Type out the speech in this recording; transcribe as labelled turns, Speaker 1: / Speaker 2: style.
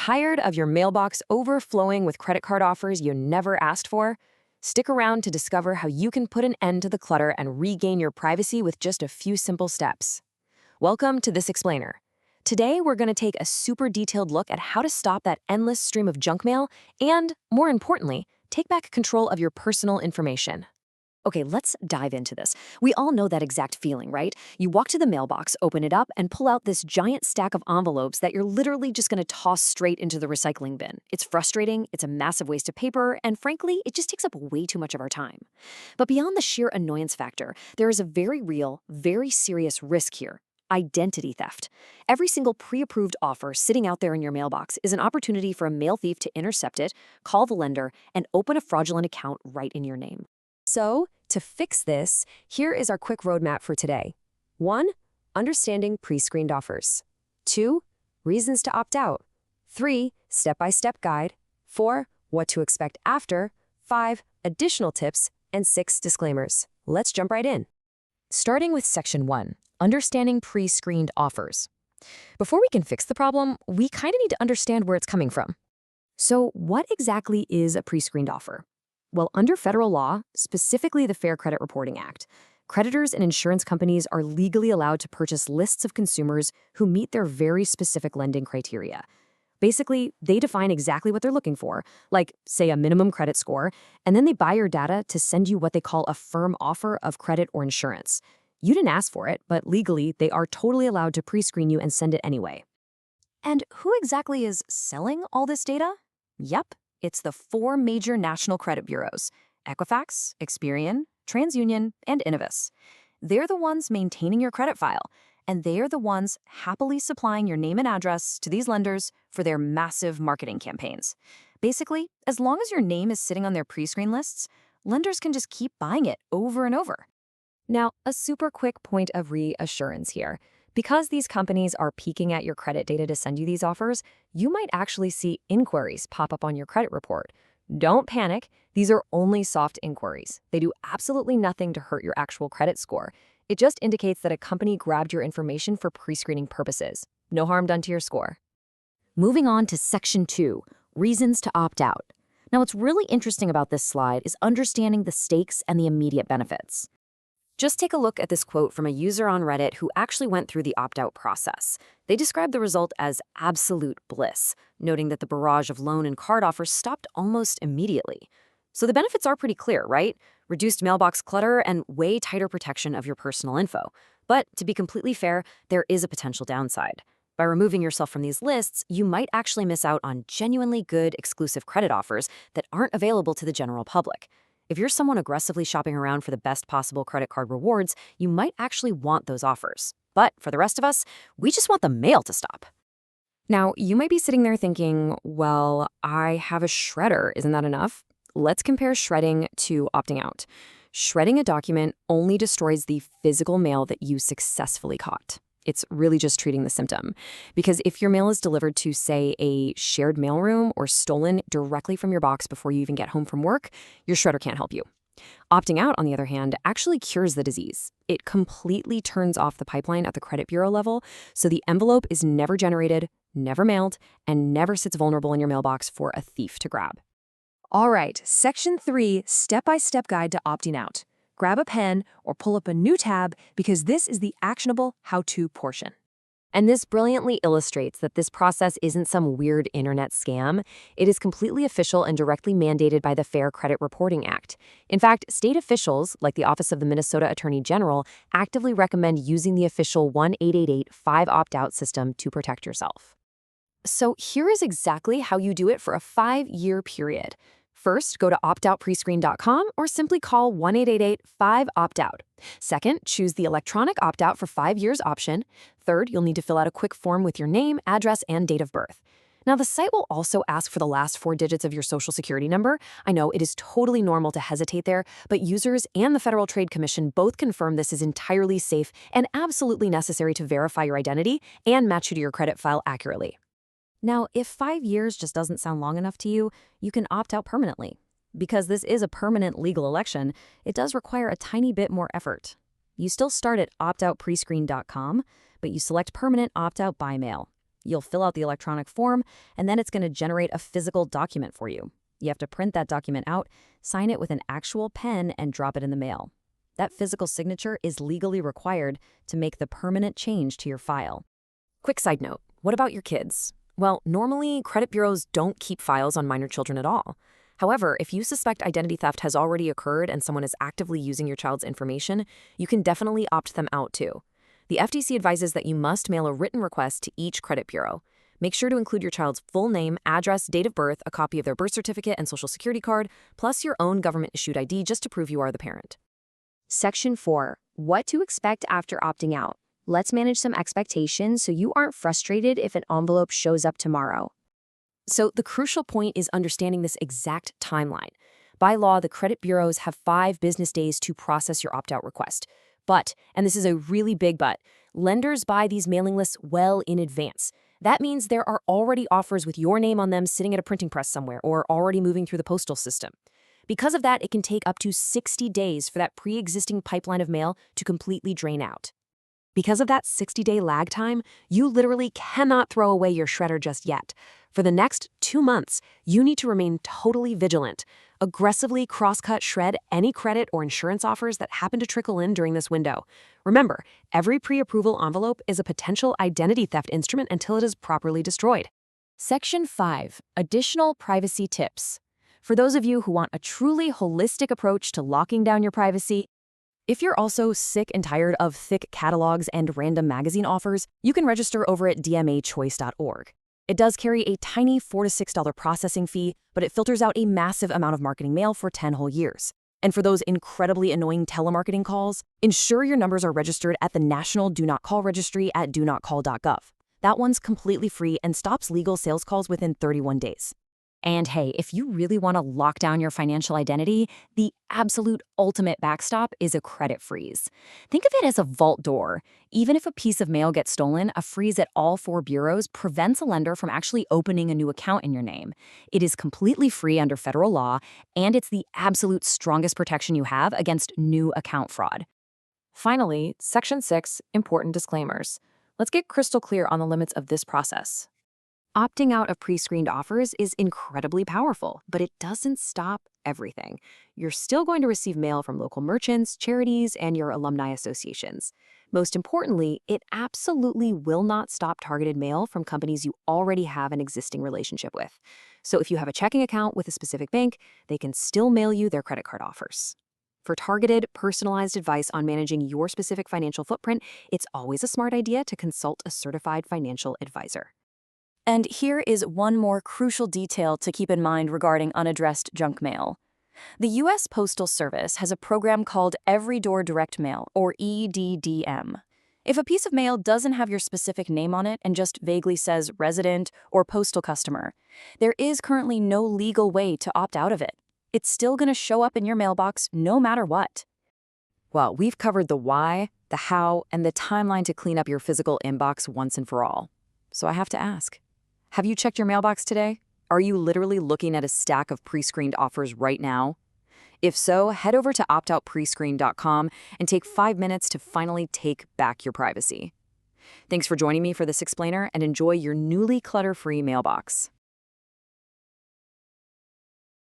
Speaker 1: Tired of your mailbox overflowing with credit card offers you never asked for? Stick around to discover how you can put an end to the clutter and regain your privacy with just a few simple steps. Welcome to This Explainer. Today, we're going to take a super detailed look at how to stop that endless stream of junk mail and, more importantly, take back control of your personal information.
Speaker 2: Okay, let's dive into this. We all know that exact feeling, right? You walk to the mailbox, open it up, and pull out this giant stack of envelopes that you're literally just going to toss straight into the recycling bin. It's frustrating, it's a massive waste of paper, and frankly, it just takes up way too much of our time. But beyond the sheer annoyance factor, there is a very real, very serious risk here. Identity theft. Every single pre-approved offer sitting out there in your mailbox is an opportunity for a mail thief to intercept it, call the lender, and open a fraudulent account right in your name.
Speaker 1: So, to fix this, here is our quick roadmap for today. 1. Understanding pre-screened offers. 2. Reasons to opt out. 3. Step-by-step guide. 4. What to expect after. 5. Additional tips. And 6. Disclaimers. Let's jump right in. Starting with Section 1. Understanding pre-screened offers. Before we can fix the problem, we kind of need to understand where it's coming from. So, what exactly is a pre-screened offer? Well, under federal law, specifically the Fair Credit Reporting Act, creditors and insurance companies are legally allowed to purchase lists of consumers who meet their very specific lending criteria. Basically, they define exactly what they're looking for, like, say, a minimum credit score, and then they buy your data to send you what they call a firm offer of credit or insurance. You didn't ask for it, but legally, they are totally allowed to pre-screen you and send it anyway.
Speaker 2: And who exactly is selling all this data? Yep. It's the 4 major national credit bureaus: Equifax, Experian, TransUnion, and Innovis. They're the ones maintaining your credit file, and they are the ones happily supplying your name and address to these lenders for their massive marketing campaigns. Basically, as long as your name is sitting on their pre-screen lists, lenders can just keep buying it over and over.
Speaker 1: Now, a super quick point of reassurance here. Because these companies are peeking at your credit data to send you these offers, you might actually see inquiries pop up on your credit report. Don't panic. These are only soft inquiries. They do absolutely nothing to hurt your actual credit score. It just indicates that a company grabbed your information for pre-screening purposes. No harm done to your score.
Speaker 2: Moving on to Section 2, Reasons to Opt Out. Now, what's really interesting about this slide is understanding the stakes and the immediate benefits.
Speaker 1: Just take a look at this quote from a user on Reddit who actually went through the opt-out process. They described the result as absolute bliss, noting that the barrage of loan and card offers stopped almost immediately. So the benefits are pretty clear, right? Reduced mailbox clutter and way tighter protection of your personal info. But to be completely fair, there is a potential downside. By removing yourself from these lists, you might actually miss out on genuinely good exclusive credit offers that aren't available to the general public. If you're someone aggressively shopping around for the best possible credit card rewards, you might actually want those offers. But for the rest of us, we just want the mail to stop. Now, you might be sitting there thinking, well, I have a shredder. Isn't that enough? Let's compare shredding to opting out. Shredding a document only destroys the physical mail that you successfully caught. It's really just treating the symptom. Because if your mail is delivered to, say, a shared mailroom or stolen directly from your box before you even get home from work, your shredder can't help you. Opting out, on the other hand, actually cures the disease. It completely turns off the pipeline at the credit bureau level, so the envelope is never generated, never mailed, and never sits vulnerable in your mailbox for a thief to grab. All right, Section 3, Step-by-Step Guide to Opting Out. Grab a pen or pull up a new tab because this is the actionable how-to portion. And this brilliantly illustrates that this process isn't some weird internet scam. It is completely official and directly mandated by the Fair Credit Reporting Act. In fact, state officials, like the Office of the Minnesota Attorney General, actively recommend using the official 1-888-5 opt-out system to protect yourself. So here is exactly how you do it for a 5-year period. First, go to optoutprescreen.com or simply call 1-888-5-OPT-OUT. Second, choose the electronic opt-out for 5 years option. Third, you'll need to fill out a quick form with your name, address, and date of birth. Now, the site will also ask for the last 4 digits of your social security number. I know it is totally normal to hesitate there, but users and the Federal Trade Commission both confirm this is entirely safe and absolutely necessary to verify your identity and match you to your credit file accurately. Now, if 5 years just doesn't sound long enough to you, you can opt out permanently. Because this is a permanent legal election, it does require a tiny bit more effort. You still start at optoutprescreen.com, but you select permanent opt-out by mail. You'll fill out the electronic form, and then it's going to generate a physical document for you. You have to print that document out, sign it with an actual pen, and drop it in the mail. That physical signature is legally required to make the permanent change to your file. Quick side note, what about your kids? Well, normally, credit bureaus don't keep files on minor children at all. However, if you suspect identity theft has already occurred and someone is actively using your child's information, you can definitely opt them out too. The FTC advises that you must mail a written request to each credit bureau. Make sure to include your child's full name, address, date of birth, a copy of their birth certificate and social security card, plus your own government-issued ID just to prove you are the parent.
Speaker 2: Section 4. What to expect after opting out. Let's manage some expectations so you aren't frustrated if an envelope shows up tomorrow.
Speaker 1: So the crucial point is understanding this exact timeline. By law, the credit bureaus have 5 business days to process your opt-out request. But, and this is a really big but, lenders buy these mailing lists well in advance. That means there are already offers with your name on them sitting at a printing press somewhere or already moving through the postal system. Because of that, it can take up to 60 days for that pre-existing pipeline of mail to completely drain out. Because of that 60-day lag time, you literally cannot throw away your shredder just yet. For the next 2 months, you need to remain totally vigilant. Aggressively cross-cut shred any credit or insurance offers that happen to trickle in during this window. Remember, every pre-approval envelope is a potential identity theft instrument until it is properly destroyed.
Speaker 2: Section 5. Additional privacy tips. For those of you who want a truly holistic approach to locking down your privacy,
Speaker 1: if you're also sick and tired of thick catalogs and random magazine offers, you can register over at dmachoice.org. It does carry a tiny $4 to $6 processing fee, but it filters out a massive amount of marketing mail for 10 whole years. And for those incredibly annoying telemarketing calls, ensure your numbers are registered at the National Do Not Call Registry at donotcall.gov. That one's completely free and stops legal sales calls within 31 days.
Speaker 2: And hey, if you really want to lock down your financial identity, the absolute ultimate backstop is a credit freeze. Think of it as a vault door. Even if a piece of mail gets stolen, a freeze at all 4 bureaus prevents a lender from actually opening a new account in your name. It is completely free under federal law, and it's the absolute strongest protection you have against new account fraud.
Speaker 1: Finally, Section 6, important disclaimers. Let's get crystal clear on the limits of this process. Opting out of pre-screened offers is incredibly powerful, but it doesn't stop everything. You're still going to receive mail from local merchants, charities, and your alumni associations. Most importantly, it absolutely will not stop targeted mail from companies you already have an existing relationship with. So if you have a checking account with a specific bank, they can still mail you their credit card offers. For targeted, personalized advice on managing your specific financial footprint, it's always a smart idea to consult a certified financial advisor.
Speaker 2: And here is one more crucial detail to keep in mind regarding unaddressed junk mail. The U.S. Postal Service has a program called Every Door Direct Mail, or EDDM. If a piece of mail doesn't have your specific name on it and just vaguely says resident or postal customer, there is currently no legal way to opt out of it. It's still going to show up in your mailbox no matter what.
Speaker 1: Well, we've covered the why, the how, and the timeline to clean up your physical inbox once and for all. So I have to ask, have you checked your mailbox today? Are you literally looking at a stack of pre-screened offers right now? If so, head over to optoutprescreened.com and take 5 minutes to finally take back your privacy. Thanks for joining me for this explainer, and enjoy your newly clutter-free mailbox.